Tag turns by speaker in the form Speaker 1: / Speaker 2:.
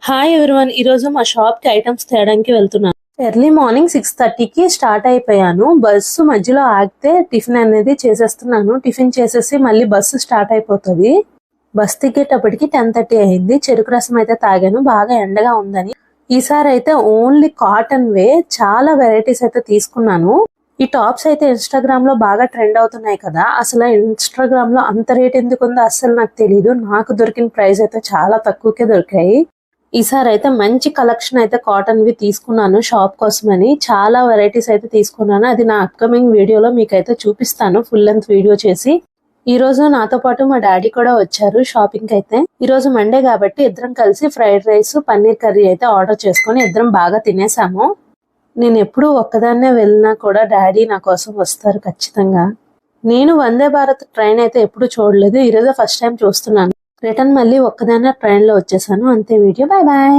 Speaker 1: Hi everyone, ఈరోజు మా shop కి ఐటమ్స్ తేయడానికి వెళ్తున్నాను. ఎర్లీ మార్నింగ్ 6:30కి స్టార్ట్ అయిపోయాను. బస్సు మధ్యలో ఆగితే టిఫిన్ అనేది చేసేస్తున్నాను. టిఫిన్ చేసేసి మళ్ళీ బస్సు స్టార్ట్ అయిపోతుంది. బస్ దిగేటప్పటికి 10:30 అయింది. చెరుకు రసం అయితే తాగాను, బాగా ఎండగా ఉందని. ఈసారి అయితే ఓన్లీ కాటన్ వే చాలా వెరైటీస్ అయితే తీసుకున్నాను. ఈ టాప్స్ అయితే ఇన్స్టాగ్రామ్ లో బాగా ట్రెండ్ అవుతున్నాయి కదా. అసలు ఇన్స్టాగ్రామ్ లో అంత రేట్ ఎందుకు ఉందో అసలు నాకు తెలీదు. నాకు దొరికిన ప్రైస్ అయితే చాలా తక్కువకే దొరికాయి. ఈసారి అయితే మంచి కలెక్షన్ అయితే కాటన్ వి తీసుకున్నాను షాప్ కోసమని. చాలా వెరైటీస్ అయితే తీసుకున్నాను. అది నా అప్కమింగ్ వీడియోలో మీకైతే చూపిస్తాను ఫుల్ లెంత్ వీడియో చేసి. ఈ రోజు నాతో పాటు మా డాడీ కూడా వచ్చారు షాపింగ్ అయితే. ఈ రోజు మండే కాబట్టి ఇద్దరం కలిసి ఫ్రైడ్ రైస్, పన్నీర్ కర్రీ అయితే ఆర్డర్ చేసుకుని ఇద్దరం బాగా తినేసాము. నేను ఎప్పుడు ఒక్కదాన్నే వెళ్ళినా కూడా డాడీ నా కోసం వస్తారు ఖచ్చితంగా. నేను వందే భారత్ ట్రైన్ అయితే ఎప్పుడు చూడలేదు, ఈరోజు ఫస్ట్ టైం చూస్తున్నాను. రిటర్న్ మళ్ళీ ఒక్కదాన్నే ట్రైన్ లో వచ్చేసాను. అంతే వీడియో. Bye bye.